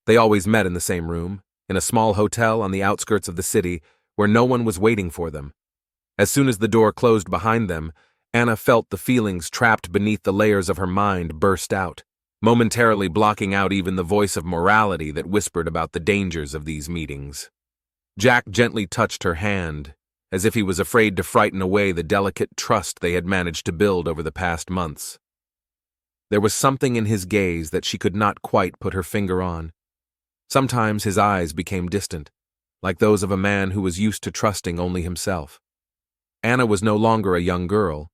They always met in the same room, in a small hotel on the outskirts of the city where no one was waiting for them. As soon as the door closed behind them, Anna felt the feelings trapped beneath the layers of her mind burst out, momentarily blocking out even the voice of morality that whispered about the dangers of these meetings. Jack gently touched her hand, as if he was afraid to frighten away the delicate trust they had managed to build over the past months. There was something in his gaze that she could not quite put her finger on. Sometimes his eyes became distant, like those of a man who was used to trusting only himself. Anna was no longer a young girl,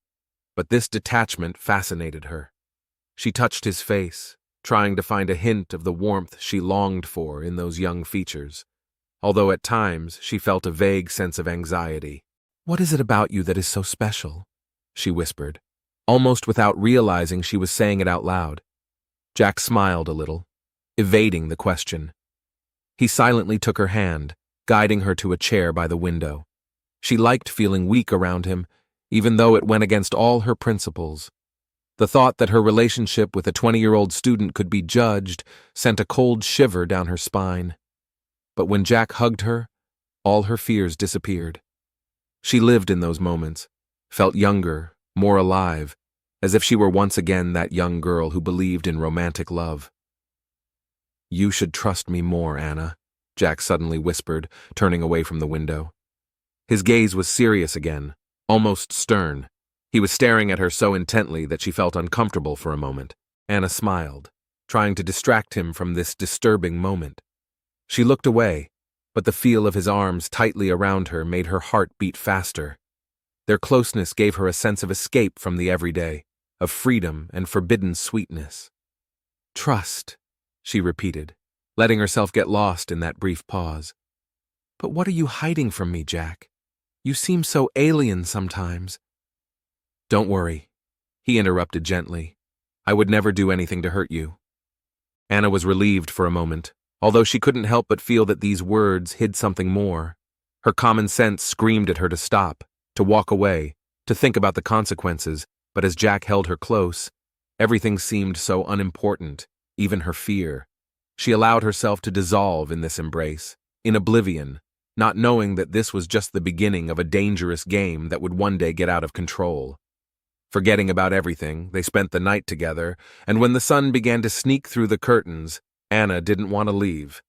but this detachment fascinated her. She touched his face, trying to find a hint of the warmth she longed for in those young features, although at times she felt a vague sense of anxiety. "What is it about you that is so special?" she whispered, almost without realizing she was saying it out loud. Jack smiled a little, evading the question. He silently took her hand, guiding her to a chair by the window. She liked feeling weak around him, even though it went against all her principles. The thought that her relationship with a 20-year-old student could be judged sent a cold shiver down her spine. But when Jack hugged her, all her fears disappeared. She lived in those moments, felt younger, more alive, as if she were once again that young girl who believed in romantic love. "You should trust me more, Anna," Jack suddenly whispered, turning away from the window. His gaze was serious again, almost stern. He was staring at her so intently that she felt uncomfortable for a moment. Anna smiled, trying to distract him from this disturbing moment. She looked away, but the feel of his arms tightly around her made her heart beat faster. Their closeness gave her a sense of escape from the everyday, of freedom and forbidden sweetness. "Trust," she repeated, letting herself get lost in that brief pause. "But what are you hiding from me, Jack? You seem so alien sometimes." "Don't worry," he interrupted gently. "I would never do anything to hurt you." Anna was relieved for a moment, although she couldn't help but feel that these words hid something more. Her common sense screamed at her to stop, to walk away, to think about the consequences, but as Jack held her close, everything seemed so unimportant, even her fear. She allowed herself to dissolve in this embrace, in oblivion, not knowing that this was just the beginning of a dangerous game that would one day get out of control. Forgetting about everything, they spent the night together, and when the sun began to sneak through the curtains, Anna didn't want to leave.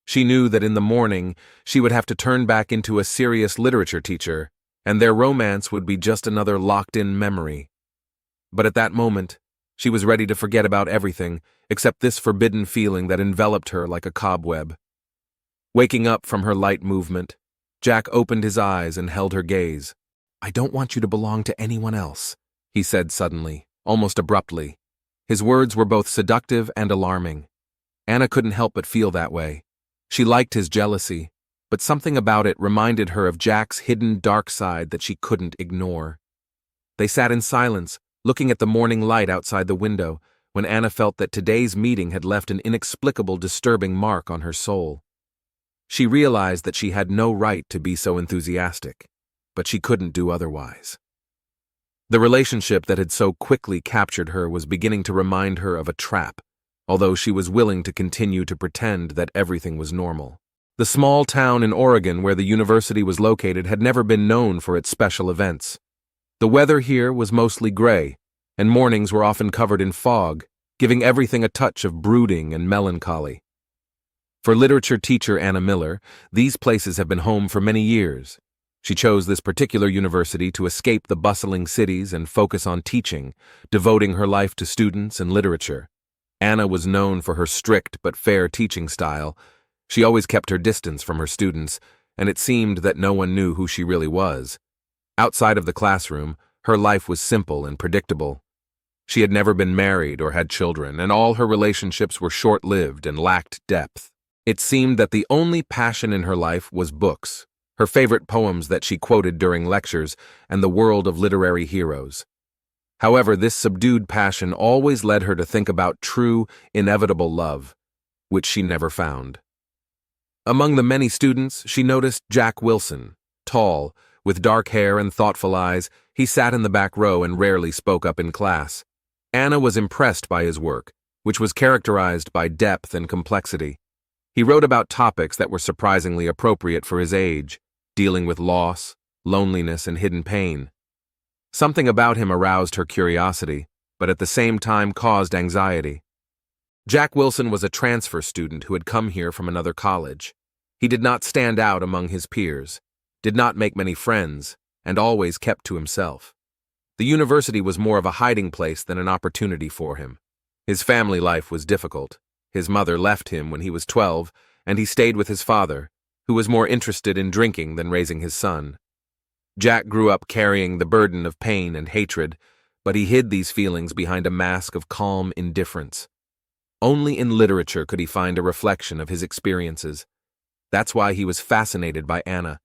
She knew that in the morning she would have to turn back into a serious literature teacher, and their romance would be just another locked-in memory. But at that moment, she was ready to forget about everything except this forbidden feeling that enveloped her like a cobweb. Waking up from her light movement, Jack opened his eyes and held her gaze. "I don't want you to belong to anyone else," he said suddenly, almost abruptly. His words were both seductive and alarming. Anna couldn't help but feel that way. She liked his jealousy, but something about it reminded her of Jack's hidden dark side that she couldn't ignore. They sat in silence, looking at the morning light outside the window, when Anna felt that today's meeting had left an inexplicable, disturbing mark on her soul. She realized that she had no right to be so enthusiastic, but she couldn't do otherwise. The relationship that had so quickly captured her was beginning to remind her of a trap, although she was willing to continue to pretend that everything was normal. The small town in Oregon where the university was located had never been known for its special events. The weather here was mostly gray, and mornings were often covered in fog, giving everything a touch of brooding and melancholy. For literature teacher Anna Miller, these places have been home for many years. She chose this particular university to escape the bustling cities and focus on teaching, devoting her life to students and literature. Anna was known for her strict but fair teaching style. She always kept her distance from her students, and it seemed that no one knew who she really was. Outside of the classroom, her life was simple and predictable. She had never been married or had children, and all her relationships were short-lived and lacked depth. It seemed that the only passion in her life was books, her favorite poems that she quoted during lectures, and the world of literary heroes. However, this subdued passion always led her to think about true, inevitable love, which she never found. Among the many students, she noticed Jack Wilson. Tall, with dark hair and thoughtful eyes, he sat in the back row and rarely spoke up in class. Anna was impressed by his work, which was characterized by depth and complexity. He wrote about topics that were surprisingly appropriate for his age, dealing with loss, loneliness, and hidden pain. Something about him aroused her curiosity, but at the same time caused anxiety. Jack Wilson was a transfer student who had come here from another college. He did not stand out among his peers, did not make many friends, and always kept to himself. The university was more of a hiding place than an opportunity for him. His family life was difficult. His mother left him when he was 12, and he stayed with his father, who was more interested in drinking than raising his son. Jack grew up carrying the burden of pain and hatred, but he hid these feelings behind a mask of calm indifference. Only in literature could he find a reflection of his experiences. That's why he was fascinated by Anna.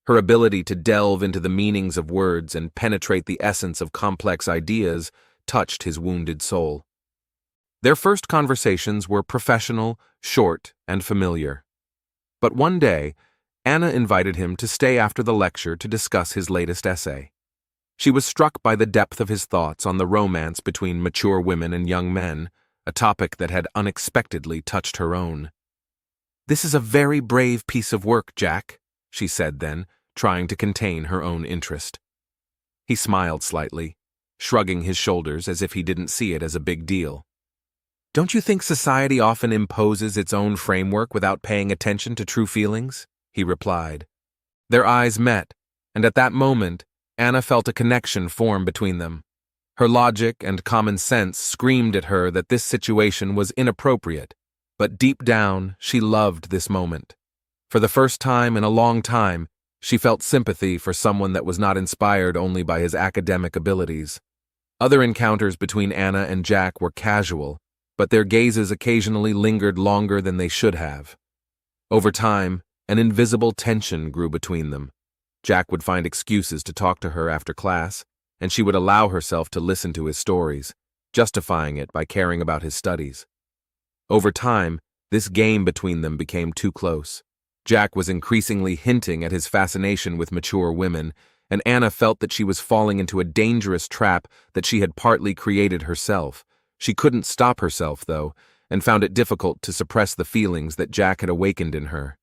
Her ability to delve into the meanings of words and penetrate the essence of complex ideas touched his wounded soul. Their first conversations were professional, short, and familiar. But one day, Anna invited him to stay after the lecture to discuss his latest essay. She was struck by the depth of his thoughts on the romance between mature women and young men, a topic that had unexpectedly touched her own. "This is a very brave piece of work, Jack," she said then, trying to contain her own interest. He smiled slightly, shrugging his shoulders as if he didn't see it as a big deal. "Don't you think society often imposes its own framework without paying attention to true feelings?" he replied. Their eyes met, and at that moment, Anna felt a connection form between them. Her logic and common sense screamed at her that this situation was inappropriate, but deep down, she loved this moment. For the first time in a long time, she felt sympathy for someone that was not inspired only by his academic abilities. Other encounters between Anna and Jack were casual, but their gazes occasionally lingered longer than they should have. Over time, an invisible tension grew between them. Jack would find excuses to talk to her after class, and she would allow herself to listen to his stories, justifying it by caring about his studies. Over time, this game between them became too close. Jack was increasingly hinting at his fascination with mature women, and Anna felt that she was falling into a dangerous trap that she had partly created herself. She couldn't stop herself, though, and found it difficult to suppress the feelings that Jack had awakened in her.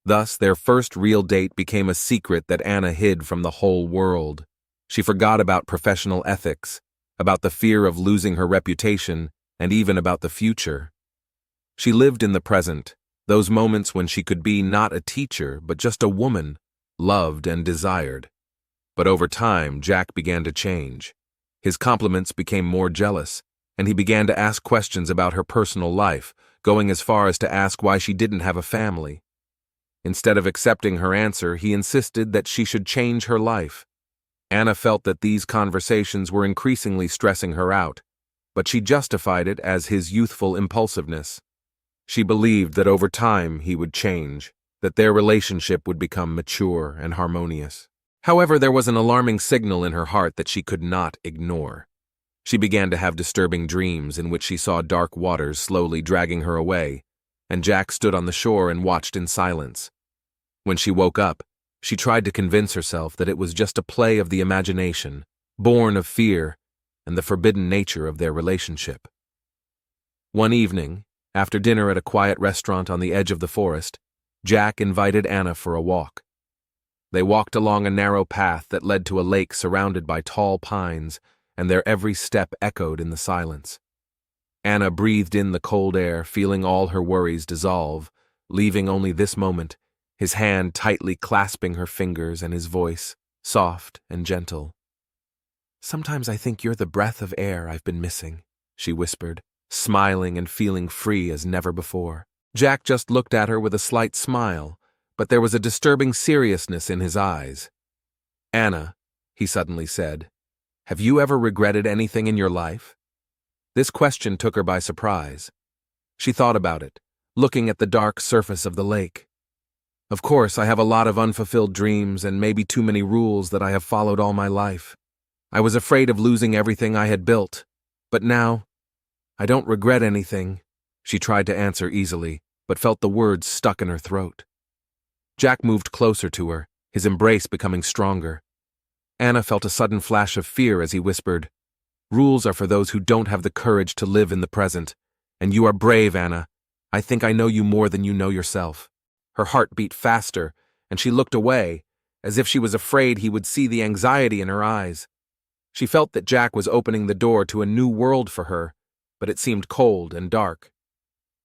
Thus, their first real date became a secret that Anna hid from the whole world. She forgot about professional ethics, about the fear of losing her reputation, and even about the future. She lived in the present, those moments when she could be not a teacher, but just a woman, loved and desired. But over time, Jack began to change. His compliments became more jealous, and he began to ask questions about her personal life, going as far as to ask why she didn't have a family. Instead of accepting her answer, he insisted that she should change her life. Anna felt that these conversations were increasingly stressing her out, but she justified it as his youthful impulsiveness. She believed that over time he would change, that their relationship would become mature and harmonious. However, there was an alarming signal in her heart that she could not ignore. She began to have disturbing dreams in which she saw dark waters slowly dragging her away, and Jack stood on the shore and watched in silence. When she woke up, she tried to convince herself that it was just a play of the imagination, born of fear and the forbidden nature of their relationship. One evening, after dinner at a quiet restaurant on the edge of the forest, Jack invited Anna for a walk. They walked along a narrow path that led to a lake surrounded by tall pines, and their every step echoed in the silence. Anna breathed in the cold air, feeling all her worries dissolve, leaving only this moment, his hand tightly clasping her fingers and his voice, soft and gentle. "Sometimes I think you're the breath of air I've been missing," she whispered, smiling and feeling free as never before. Jack just looked at her with a slight smile, but there was a disturbing seriousness in his eyes. "Anna," he suddenly said, "have you ever regretted anything in your life?" This question took her by surprise. She thought about it, looking at the dark surface of the lake. "Of course, I have a lot of unfulfilled dreams and maybe too many rules that I have followed all my life. I was afraid of losing everything I had built, but now, I don't regret anything," she tried to answer easily, but felt the words stuck in her throat. Jack moved closer to her, his embrace becoming stronger. Anna felt a sudden flash of fear as he whispered, "Rules are for those who don't have the courage to live in the present, and you are brave, Anna. I think I know you more than you know yourself." Her heart beat faster, and she looked away, as if she was afraid he would see the anxiety in her eyes. She felt that Jack was opening the door to a new world for her, but it seemed cold and dark.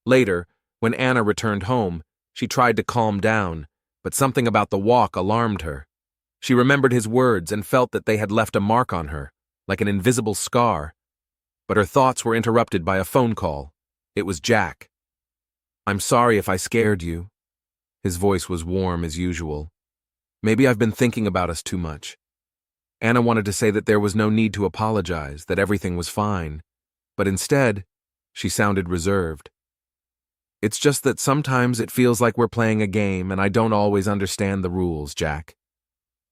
Later, when Anna returned home, she tried to calm down, but something about the walk alarmed her. She remembered his words and felt that they had left a mark on her, like an invisible scar. But her thoughts were interrupted by a phone call. It was Jack. "I'm sorry if I scared you." His voice was warm as usual. "Maybe I've been thinking about us too much." Anna wanted to say that there was no need to apologize, that everything was fine. But instead, she sounded reserved. "It's just that sometimes it feels like we're playing a game and I don't always understand the rules, Jack."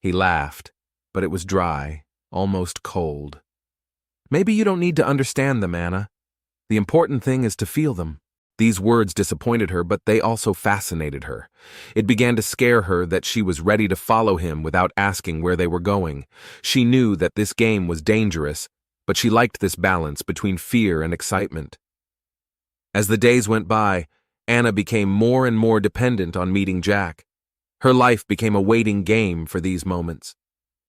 He laughed, but it was dry, almost cold. "Maybe you don't need to understand them, Anna. The important thing is to feel them." These words disappointed her, but they also fascinated her. It began to scare her that she was ready to follow him without asking where they were going. She knew that this game was dangerous, but she liked this balance between fear and excitement. As the days went by, Anna became more and more dependent on meeting Jack. Her life became a waiting game for these moments.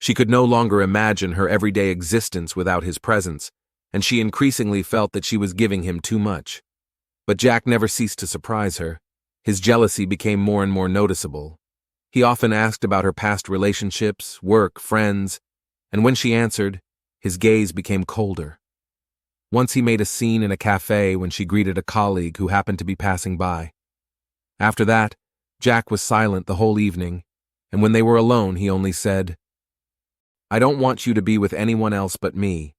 She could no longer imagine her everyday existence without his presence, and she increasingly felt that she was giving him too much. But Jack never ceased to surprise her. His jealousy became more and more noticeable. He often asked about her past relationships, work, friends, and when she answered, his gaze became colder. Once he made a scene in a cafe when she greeted a colleague who happened to be passing by. After that, Jack was silent the whole evening, and when they were alone, he only said, "I don't want you to be with anyone else but me,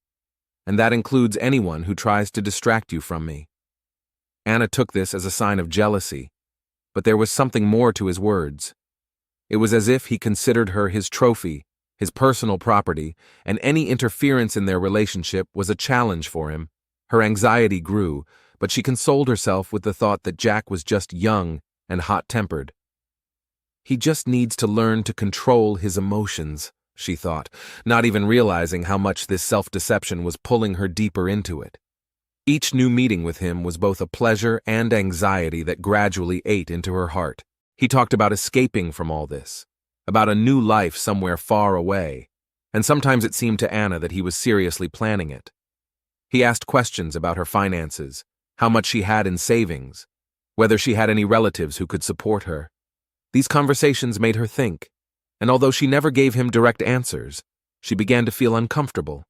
and that includes anyone who tries to distract you from me." Anna took this as a sign of jealousy, but there was something more to his words. It was as if he considered her his trophy, his personal property, and any interference in their relationship was a challenge for him. Her anxiety grew, but she consoled herself with the thought that Jack was just young and hot-tempered. "He just needs to learn to control his emotions," she thought, not even realizing how much this self-deception was pulling her deeper into it. Each new meeting with him was both a pleasure and anxiety that gradually ate into her heart. He talked about escaping from all this, about a new life somewhere far away, and sometimes it seemed to Anna that he was seriously planning it. He asked questions about her finances, how much she had in savings, whether she had any relatives who could support her. These conversations made her think, and although she never gave him direct answers, she began to feel uncomfortable.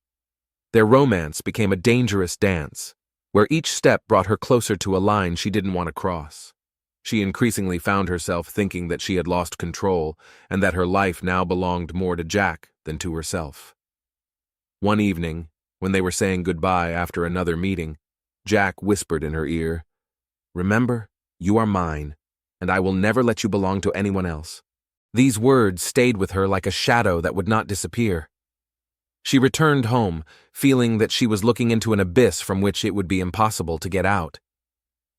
Their romance became a dangerous dance, where each step brought her closer to a line she didn't want to cross. She increasingly found herself thinking that she had lost control and that her life now belonged more to Jack than to herself. One evening, when they were saying goodbye after another meeting, Jack whispered in her ear, "Remember, you are mine, and I will never let you belong to anyone else." These words stayed with her like a shadow that would not disappear. She returned home, feeling that she was looking into an abyss from which it would be impossible to get out.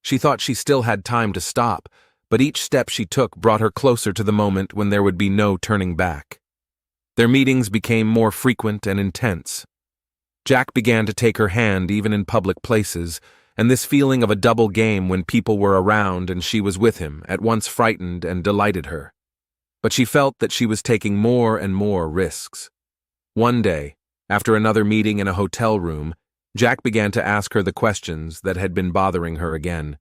She thought she still had time to stop, but each step she took brought her closer to the moment when there would be no turning back. Their meetings became more frequent and intense. Jack began to take her hand even in public places, and this feeling of a double game when people were around and she was with him at once frightened and delighted her. But she felt that she was taking more and more risks. One day, after another meeting in a hotel room, Jack began to ask her the questions that had been bothering her again.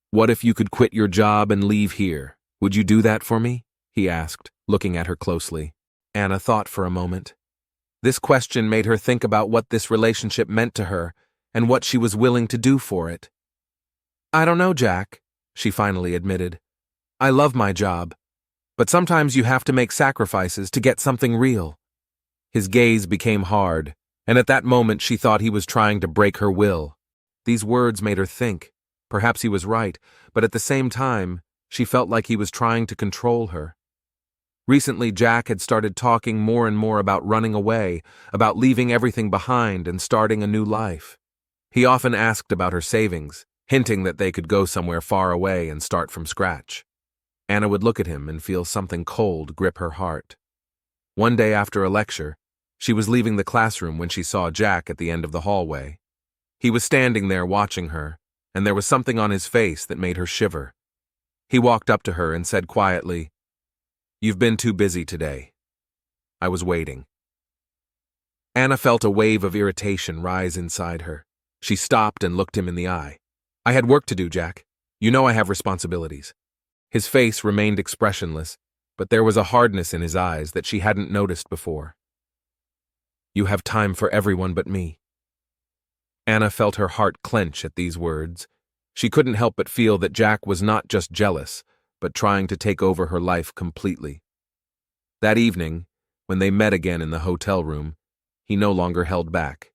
"What if you could quit your job and leave here? Would you do that for me?" he asked, looking at her closely. Anna thought for a moment. This question made her think about what this relationship meant to her and what she was willing to do for it. "I don't know, Jack," she finally admitted. "I love my job, but sometimes you have to make sacrifices to get something real." His gaze became hard, and at that moment she thought he was trying to break her will. These words made her think. Perhaps he was right, but at the same time, she felt like he was trying to control her. Recently, Jack had started talking more and more about running away, about leaving everything behind and starting a new life. He often asked about her savings, hinting that they could go somewhere far away and start from scratch. Anna would look at him and feel something cold grip her heart. One day after a lecture, she was leaving the classroom when she saw Jack at the end of the hallway. He was standing there watching her, and there was something on his face that made her shiver. He walked up to her and said quietly, "You've been too busy today. I was waiting." Anna felt a wave of irritation rise inside her. She stopped and looked him in the eye. "I had work to do, Jack. You know I have responsibilities." His face remained expressionless, but there was a hardness in his eyes that she hadn't noticed before. "You have time for everyone but me." Anna felt her heart clench at these words. She couldn't help but feel that Jack was not just jealous, but trying to take over her life completely. That evening, when they met again in the hotel room, he no longer held back.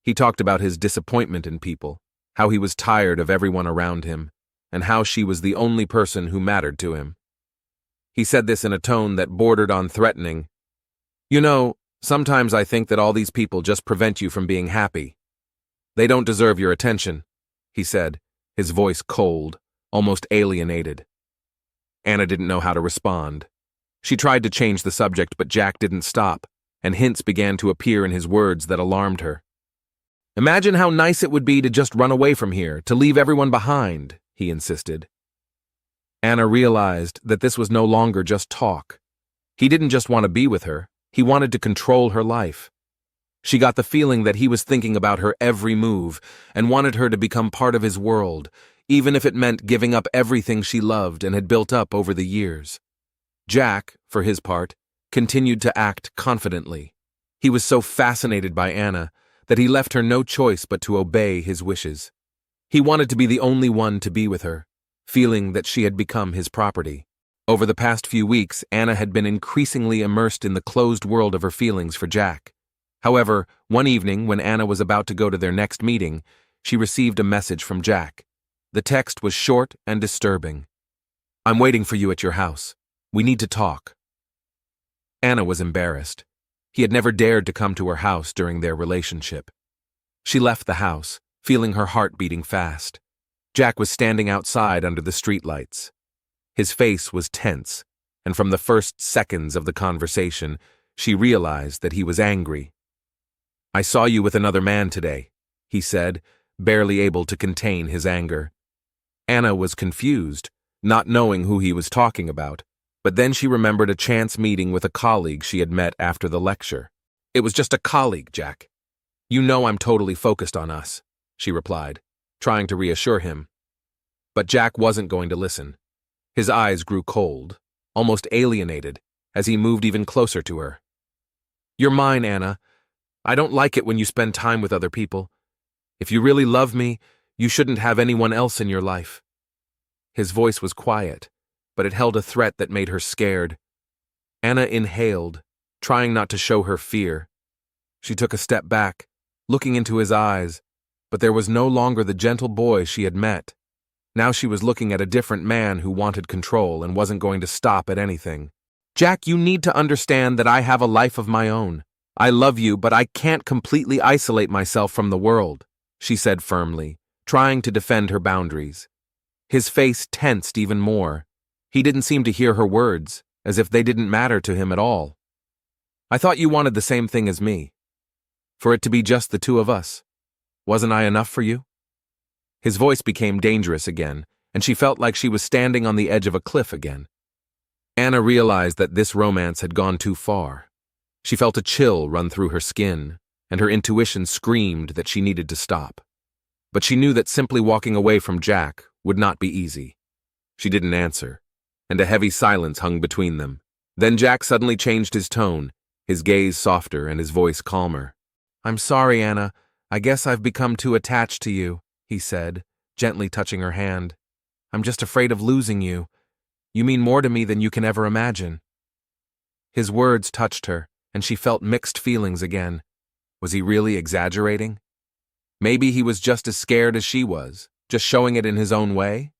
He talked about his disappointment in people, how he was tired of everyone around him, and how she was the only person who mattered to him. He said this in a tone that bordered on threatening. "You know, sometimes I think that all these people just prevent you from being happy. They don't deserve your attention," he said, his voice cold, almost alienated. Anna didn't know how to respond. She tried to change the subject, but Jack didn't stop, and hints began to appear in his words that alarmed her. "Imagine how nice it would be to just run away from here, to leave everyone behind," he insisted. Anna realized that this was no longer just talk. He didn't just want to be with her, he wanted to control her life. She got the feeling that he was thinking about her every move and wanted her to become part of his world, even if it meant giving up everything she loved and had built up over the years. Jack, for his part, continued to act confidently. He was so fascinated by Anna that he left her no choice but to obey his wishes. He wanted to be the only one to be with her, feeling that she had become his property. Over the past few weeks, Anna had been increasingly immersed in the closed world of her feelings for Jack. However, one evening when Anna was about to go to their next meeting, she received a message from Jack. The text was short and disturbing. "I'm waiting for you at your house. We need to talk." Anna was embarrassed. He had never dared to come to her house during their relationship. She left the house, feeling her heart beating fast. Jack was standing outside under the streetlights. His face was tense, and from the first seconds of the conversation, she realized that he was angry. "I saw you with another man today," he said, barely able to contain his anger. Anna was confused, not knowing who he was talking about, but then she remembered a chance meeting with a colleague she had met after the lecture. "It was just a colleague, Jack. You know I'm totally focused on us," she replied, trying to reassure him. But Jack wasn't going to listen. His eyes grew cold, almost alienated, as he moved even closer to her. "You're mine, Anna. I don't like it when you spend time with other people. If you really love me, you shouldn't have anyone else in your life." His voice was quiet, but it held a threat that made her scared. Anna inhaled, trying not to show her fear. She took a step back, looking into his eyes, but there was no longer the gentle boy she had met. Now she was looking at a different man who wanted control and wasn't going to stop at anything. "Jack, you need to understand that I have a life of my own. I love you, but I can't completely isolate myself from the world," she said firmly, trying to defend her boundaries. His face tensed even more. He didn't seem to hear her words, as if they didn't matter to him at all. "I thought you wanted the same thing as me. For it to be just the two of us. Wasn't I enough for you?" His voice became dangerous again, and she felt like she was standing on the edge of a cliff again. Anna realized that this romance had gone too far. She felt a chill run through her skin, and her intuition screamed that she needed to stop. But she knew that simply walking away from Jack would not be easy. She didn't answer, and a heavy silence hung between them. Then Jack suddenly changed his tone, his gaze softer and his voice calmer. "I'm sorry, Anna. I guess I've become too attached to you," he said, gently touching her hand. "I'm just afraid of losing you. You mean more to me than you can ever imagine." His words touched her, and she felt mixed feelings again. Was he really exaggerating? Maybe he was just as scared as she was, just showing it in his own way?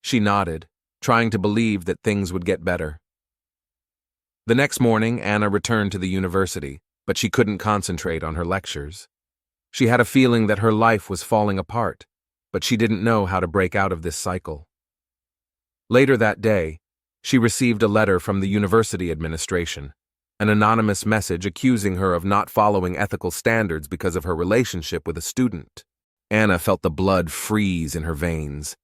She nodded, trying to believe that things would get better. The next morning, Anna returned to the university, but she couldn't concentrate on her lectures. She had a feeling that her life was falling apart, but she didn't know how to break out of this cycle. Later that day, she received a letter from the university administration, an anonymous message accusing her of not following ethical standards because of her relationship with a student. Anna felt the blood freeze in her veins.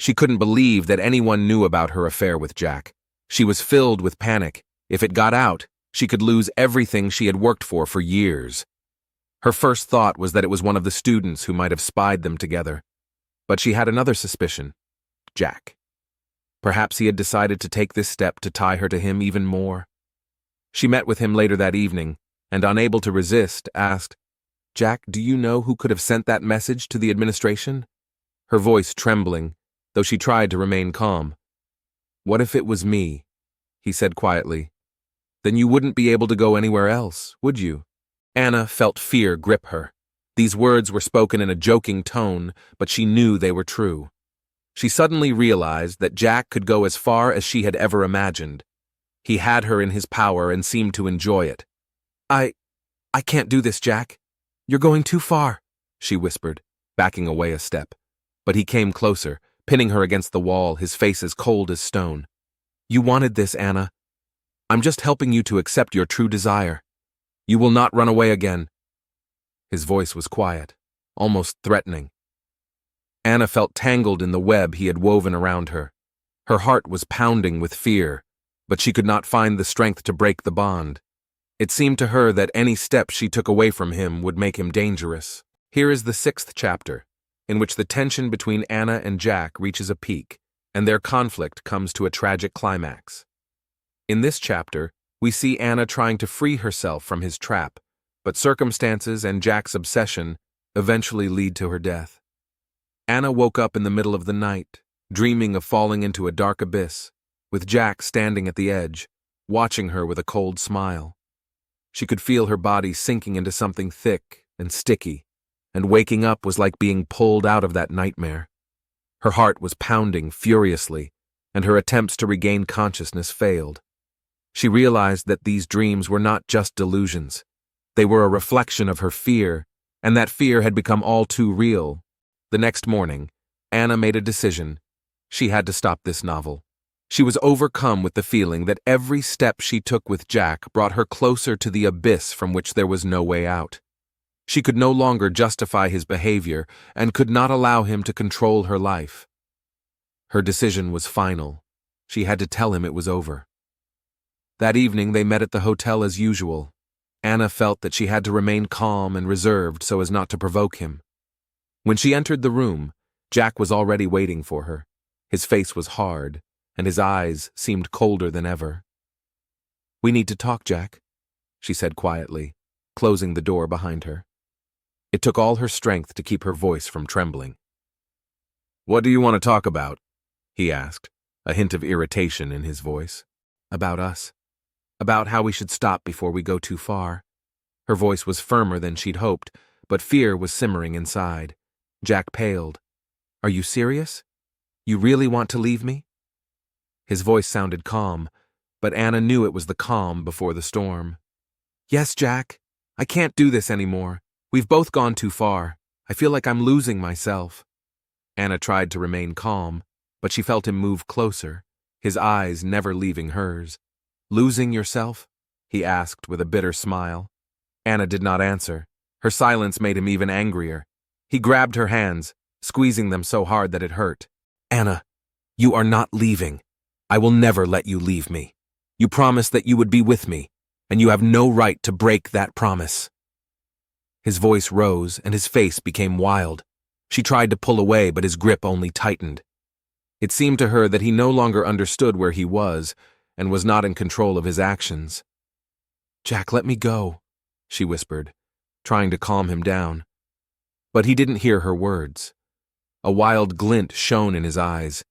She couldn't believe that anyone knew about her affair with Jack. She was filled with panic. If it got out, she could lose everything she had worked for years. Her first thought was that it was one of the students who might have spied them together. But she had another suspicion: Jack. Perhaps he had decided to take this step to tie her to him even more. She met with him later that evening, and unable to resist, asked, "Jack, do you know who could have sent that message to the administration?" Her voice trembling, though she tried to remain calm. "What if it was me?" he said quietly. "Then you wouldn't be able to go anywhere else, would you?" Anna felt fear grip her. These words were spoken in a joking tone, but she knew they were true. She suddenly realized that Jack could go as far as she had ever imagined. He had her in his power and seemed to enjoy it. I can't do this, Jack. You're going too far," she whispered, backing away a step. But he came closer, pinning her against the wall, his face as cold as stone. "You wanted this, Anna. I'm just helping you to accept your true desire. You will not run away again." His voice was quiet, almost threatening. Anna felt tangled in the web he had woven around her. Her heart was pounding with fear, but she could not find the strength to break the bond. It seemed to her that any step she took away from him would make him dangerous. Here is the 6th chapter, in which the tension between Anna and Jack reaches a peak, and their conflict comes to a tragic climax. In this chapter, we see Anna trying to free herself from his trap, but circumstances and Jack's obsession eventually lead to her death. Anna woke up in the middle of the night, dreaming of falling into a dark abyss, with Jack standing at the edge, watching her with a cold smile. She could feel her body sinking into something thick and sticky, and waking up was like being pulled out of that nightmare. Her heart was pounding furiously, and her attempts to regain consciousness failed. She realized that these dreams were not just delusions. They were a reflection of her fear, and that fear had become all too real. The next morning, Anna made a decision. She had to stop this novel. She was overcome with the feeling that every step she took with Jack brought her closer to the abyss from which there was no way out. She could no longer justify his behavior and could not allow him to control her life. Her decision was final. She had to tell him it was over. That evening they met at the hotel as usual. Anna felt that she had to remain calm and reserved so as not to provoke him. When she entered the room, Jack was already waiting for her. His face was hard, and his eyes seemed colder than ever. "We need to talk, Jack," she said quietly, closing the door behind her. It took all her strength to keep her voice from trembling. "What do you want to talk about?" he asked, a hint of irritation in his voice. "About us. About how we should stop before we go too far." Her voice was firmer than she'd hoped, but fear was simmering inside. Jack paled. "Are you serious? You really want to leave me?" His voice sounded calm, but Anna knew it was the calm before the storm. "Yes, Jack. I can't do this anymore. We've both gone too far. I feel like I'm losing myself." Anna tried to remain calm, but she felt him move closer, his eyes never leaving hers. "Losing yourself?" he asked with a bitter smile. Anna did not answer. Her silence made him even angrier. He grabbed her hands, squeezing them so hard that it hurt. "Anna, you are not leaving. I will never let you leave me. You promised that you would be with me, and you have no right to break that promise." His voice rose, and his face became wild. She tried to pull away, but his grip only tightened. It seemed to her that he no longer understood where he was, and was not in control of his actions. "Jack, let me go," she whispered, trying to calm him down. But he didn't hear her words. A wild glint shone in his eyes.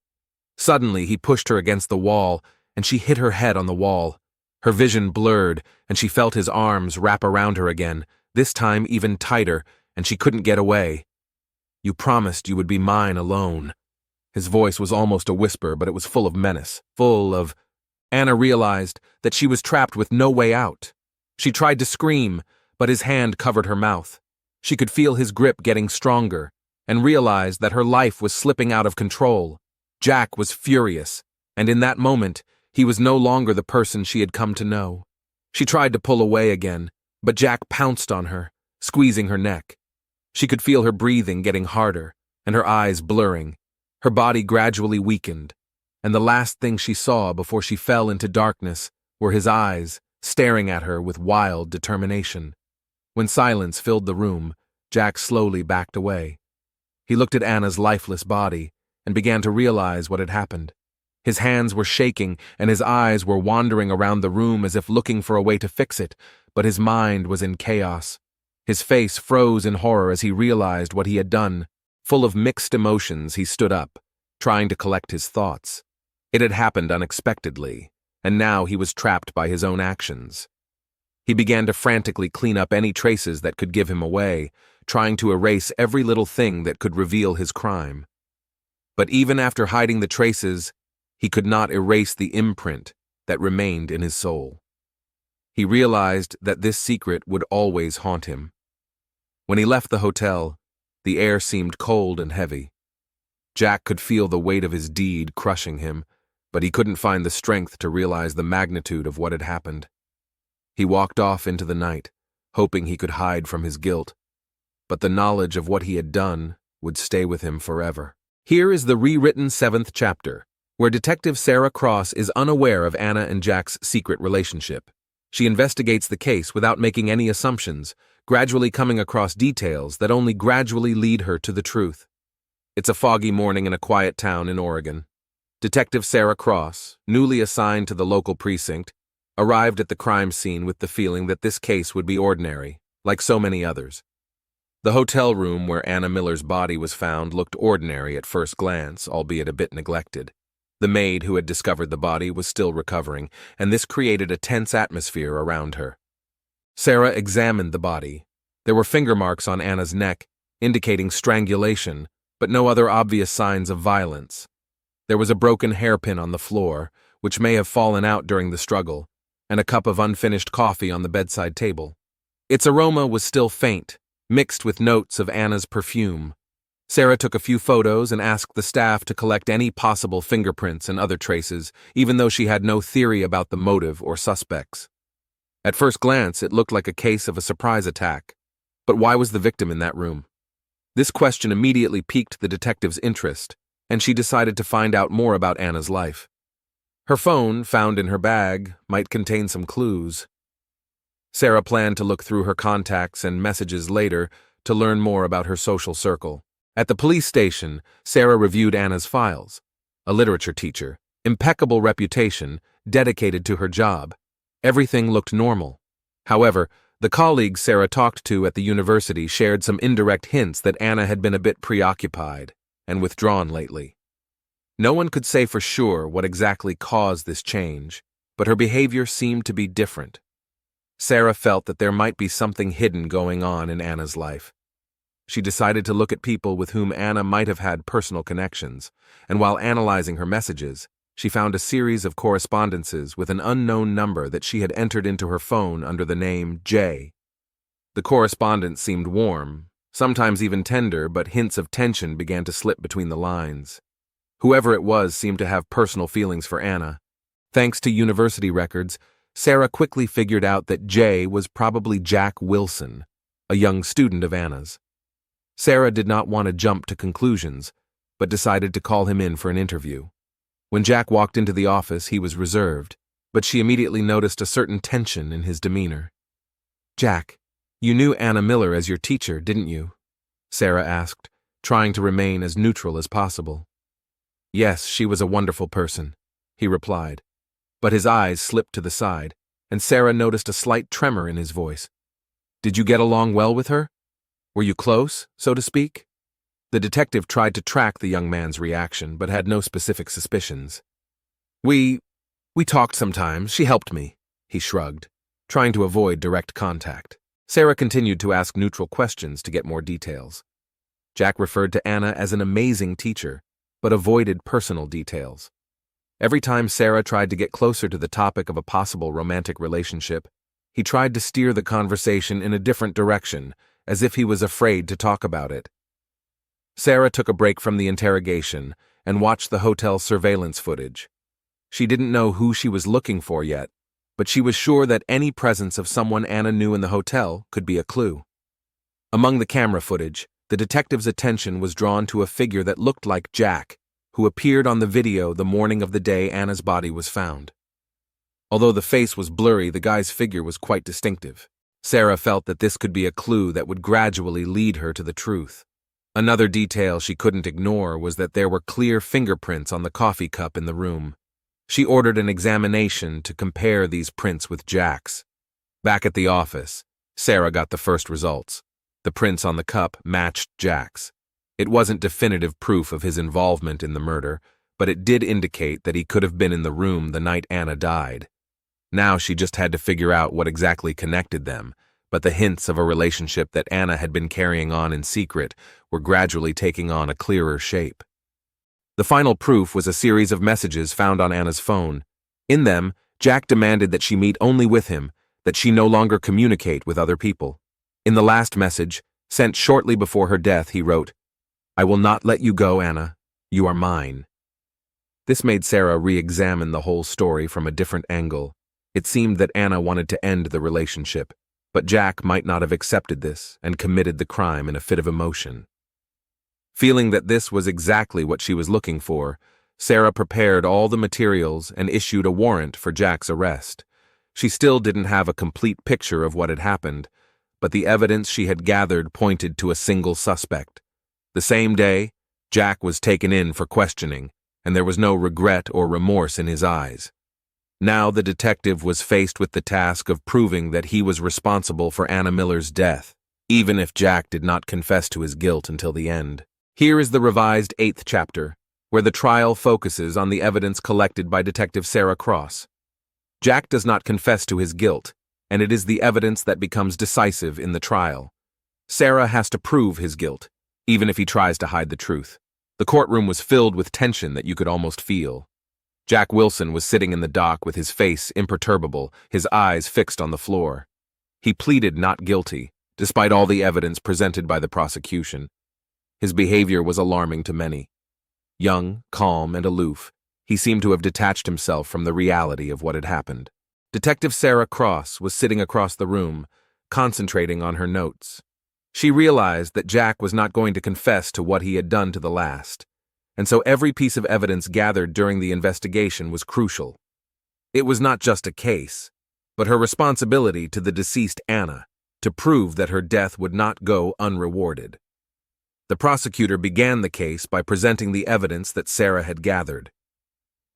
Suddenly, he pushed her against the wall, and she hit her head on the wall. Her vision blurred, and she felt his arms wrap around her again, this time even tighter, and she couldn't get away. "You promised you would be mine alone." His voice was almost a whisper, but it was full of menace, full of... Anna realized that she was trapped with no way out. She tried to scream, but his hand covered her mouth. She could feel his grip getting stronger, and realized that her life was slipping out of control. Jack was furious, and in that moment, he was no longer the person she had come to know. She tried to pull away again, but Jack pounced on her, squeezing her neck. She could feel her breathing getting harder, and her eyes blurring. Her body gradually weakened, and the last thing she saw before she fell into darkness were his eyes, staring at her with wild determination. When silence filled the room, Jack slowly backed away. He looked at Anna's lifeless body and began to realize what had happened. His hands were shaking and his eyes were wandering around the room as if looking for a way to fix it, but his mind was in chaos. His face froze in horror as he realized what he had done. Full of mixed emotions, he stood up, trying to collect his thoughts. It had happened unexpectedly, and now he was trapped by his own actions. He began to frantically clean up any traces that could give him away, trying to erase every little thing that could reveal his crime. But even after hiding the traces, he could not erase the imprint that remained in his soul. He realized that this secret would always haunt him. When he left the hotel, the air seemed cold and heavy. Jack could feel the weight of his deed crushing him, but he couldn't find the strength to realize the magnitude of what had happened. He walked off into the night, hoping he could hide from his guilt, but the knowledge of what he had done would stay with him forever. Here is the rewritten 7th chapter, where Detective Sarah Cross is unaware of Anna and Jack's secret relationship. She investigates the case without making any assumptions, gradually coming across details that only gradually lead her to the truth. It's a foggy morning in a quiet town in Oregon. Detective Sarah Cross, newly assigned to the local precinct, arrived at the crime scene with the feeling that this case would be ordinary, like so many others. The hotel room where Anna Miller's body was found looked ordinary at first glance, albeit a bit neglected. The maid who had discovered the body was still recovering, and this created a tense atmosphere around her. Sarah examined the body. There were finger marks on Anna's neck, indicating strangulation, but no other obvious signs of violence. There was a broken hairpin on the floor, which may have fallen out during the struggle, and a cup of unfinished coffee on the bedside table. Its aroma was still faint, mixed with notes of Anna's perfume. Sarah took a few photos and asked the staff to collect any possible fingerprints and other traces, even though she had no theory about the motive or suspects. At first glance, it looked like a case of a surprise attack. But why was the victim in that room? This question immediately piqued the detective's interest, and she decided to find out more about Anna's life. Her phone, found in her bag, might contain some clues. Sarah planned to look through her contacts and messages later to learn more about her social circle. At the police station, Sarah reviewed Anna's files. A literature teacher, impeccable reputation, dedicated to her job. Everything looked normal. However, the colleagues Sarah talked to at the university shared some indirect hints that Anna had been a bit preoccupied and withdrawn lately. No one could say for sure what exactly caused this change, but her behavior seemed to be different. Sarah felt that there might be something hidden going on in Anna's life. She decided to look at people with whom Anna might have had personal connections, and while analyzing her messages, she found a series of correspondences with an unknown number that she had entered into her phone under the name J. The correspondence seemed warm, sometimes even tender, but hints of tension began to slip between the lines. Whoever it was seemed to have personal feelings for Anna. Thanks to university records, Sarah quickly figured out that J was probably Jack Wilson, a young student of Anna's. Sarah did not want to jump to conclusions, but decided to call him in for an interview. When Jack walked into the office, he was reserved, but she immediately noticed a certain tension in his demeanor. "Jack, you knew Anna Miller as your teacher, didn't you?" Sarah asked, trying to remain as neutral as possible. "Yes, she was a wonderful person," he replied, but his eyes slipped to the side, and Sarah noticed a slight tremor in his voice. "Did you get along well with her? Were you close, so to speak?" The detective tried to track the young man's reaction, but had no specific suspicions. We talked sometimes. She helped me," he shrugged, trying to avoid direct contact. Sarah continued to ask neutral questions to get more details. Jack referred to Anna as an amazing teacher, but avoided personal details. Every time Sarah tried to get closer to the topic of a possible romantic relationship, he tried to steer the conversation in a different direction, as if he was afraid to talk about it. Sarah took a break from the interrogation and watched the hotel surveillance footage. She didn't know who she was looking for yet, but she was sure that any presence of someone Anna knew in the hotel could be a clue. Among the camera footage, the detective's attention was drawn to a figure that looked like Jack, who appeared on the video the morning of the day Anna's body was found. Although the face was blurry, the guy's figure was quite distinctive. Sarah felt that this could be a clue that would gradually lead her to the truth. Another detail she couldn't ignore was that there were clear fingerprints on the coffee cup in the room. She ordered an examination to compare these prints with Jack's. Back at the office, Sarah got the first results. The prints on the cup matched Jack's. It wasn't definitive proof of his involvement in the murder, but it did indicate that he could have been in the room the night Anna died. Now she just had to figure out what exactly connected them, but the hints of a relationship that Anna had been carrying on in secret were gradually taking on a clearer shape. The final proof was a series of messages found on Anna's phone. In them, Jack demanded that she meet only with him, that she no longer communicate with other people. In the last message, sent shortly before her death, he wrote, "I will not let you go, Anna. You are mine." This made Sarah re-examine the whole story from a different angle. It seemed that Anna wanted to end the relationship, but Jack might not have accepted this and committed the crime in a fit of emotion. Feeling that this was exactly what she was looking for, Sarah prepared all the materials and issued a warrant for Jack's arrest. She still didn't have a complete picture of what had happened, but the evidence she had gathered pointed to a single suspect. The same day, Jack was taken in for questioning, and there was no regret or remorse in his eyes. Now the detective was faced with the task of proving that he was responsible for Anna Miller's death, even if Jack did not confess to his guilt until the end. Here is the revised 8th chapter, where the trial focuses on the evidence collected by Detective Sarah Cross. Jack does not confess to his guilt, and it is the evidence that becomes decisive in the trial. Sarah has to prove his guilt, even if he tries to hide the truth. The courtroom was filled with tension that you could almost feel. Jack Wilson was sitting in the dock with his face imperturbable, his eyes fixed on the floor. He pleaded not guilty, despite all the evidence presented by the prosecution. His behavior was alarming to many. Young, calm, and aloof, he seemed to have detached himself from the reality of what had happened. Detective Sarah Cross was sitting across the room, concentrating on her notes. She realized that Jack was not going to confess to what he had done to the last, and so every piece of evidence gathered during the investigation was crucial. It was not just a case, but her responsibility to the deceased Anna to prove that her death would not go unrewarded. The prosecutor began the case by presenting the evidence that Sarah had gathered.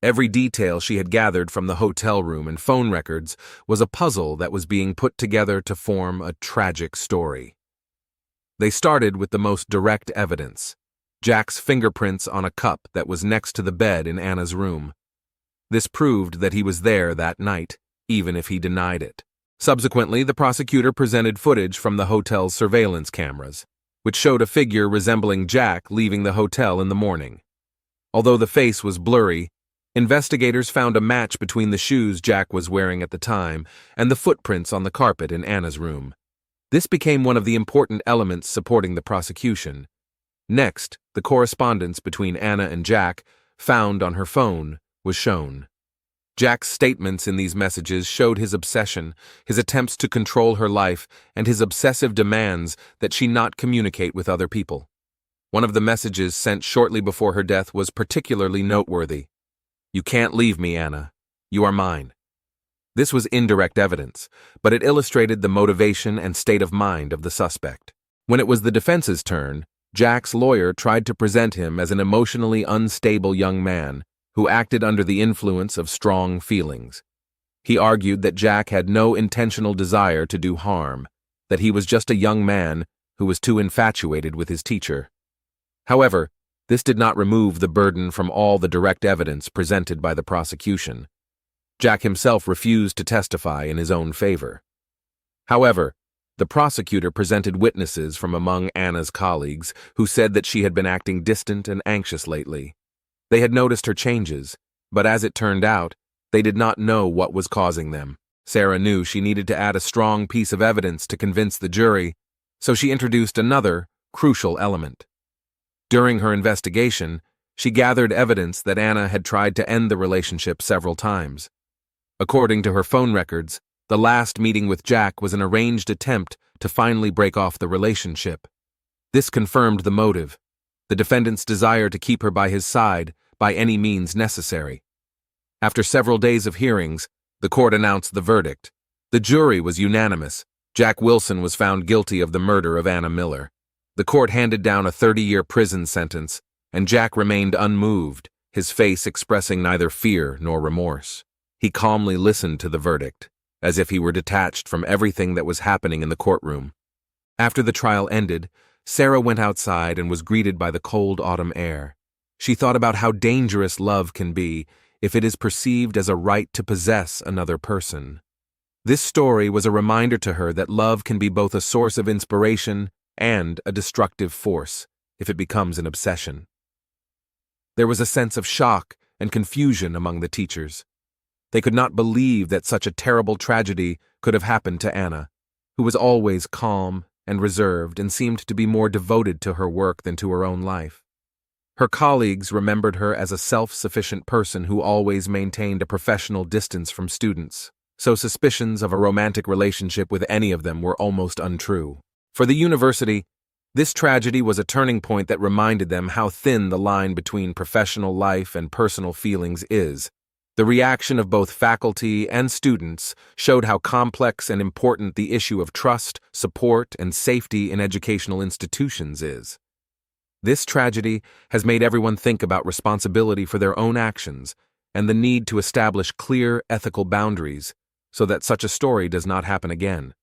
Every detail she had gathered from the hotel room and phone records was a puzzle that was being put together to form a tragic story. They started with the most direct evidence, Jack's fingerprints on a cup that was next to the bed in Anna's room. This proved that he was there that night, even if he denied it. Subsequently, the prosecutor presented footage from the hotel's surveillance cameras, which showed a figure resembling Jack leaving the hotel in the morning. Although the face was blurry, investigators found a match between the shoes Jack was wearing at the time and the footprints on the carpet in Anna's room. This became one of the important elements supporting the prosecution. Next, the correspondence between Anna and Jack, found on her phone, was shown. Jack's statements in these messages showed his obsession, his attempts to control her life, and his obsessive demands that she not communicate with other people. One of the messages sent shortly before her death was particularly noteworthy. "You can't leave me, Anna. You are mine." This was indirect evidence, but it illustrated the motivation and state of mind of the suspect. When it was the defense's turn, Jack's lawyer tried to present him as an emotionally unstable young man who acted under the influence of strong feelings. He argued that Jack had no intentional desire to do harm, that he was just a young man who was too infatuated with his teacher. However, this did not remove the burden from all the direct evidence presented by the prosecution. Jack himself refused to testify in his own favor. However, the prosecutor presented witnesses from among Anna's colleagues who said that she had been acting distant and anxious lately. They had noticed her changes, but as it turned out, they did not know what was causing them. Sarah knew she needed to add a strong piece of evidence to convince the jury, so she introduced another, crucial element. During her investigation, she gathered evidence that Anna had tried to end the relationship several times. According to her phone records, the last meeting with Jack was an arranged attempt to finally break off the relationship. This confirmed the motive, the defendant's desire to keep her by his side by any means necessary. After several days of hearings, the court announced the verdict. The jury was unanimous. Jack Wilson was found guilty of the murder of Anna Miller. The court handed down a 30-year prison sentence, and Jack remained unmoved, his face expressing neither fear nor remorse. He calmly listened to the verdict, as if he were detached from everything that was happening in the courtroom. After the trial ended, Sarah went outside and was greeted by the cold autumn air. She thought about how dangerous love can be if it is perceived as a right to possess another person. This story was a reminder to her that love can be both a source of inspiration and a destructive force if it becomes an obsession. There was a sense of shock and confusion among the teachers. They could not believe that such a terrible tragedy could have happened to Anna, who was always calm and reserved and seemed to be more devoted to her work than to her own life. Her colleagues remembered her as a self-sufficient person who always maintained a professional distance from students, so suspicions of a romantic relationship with any of them were almost untrue. For the university, this tragedy was a turning point that reminded them how thin the line between professional life and personal feelings is. The reaction of both faculty and students showed how complex and important the issue of trust, support, and safety in educational institutions is. This tragedy has made everyone think about responsibility for their own actions and the need to establish clear ethical boundaries so that such a story does not happen again.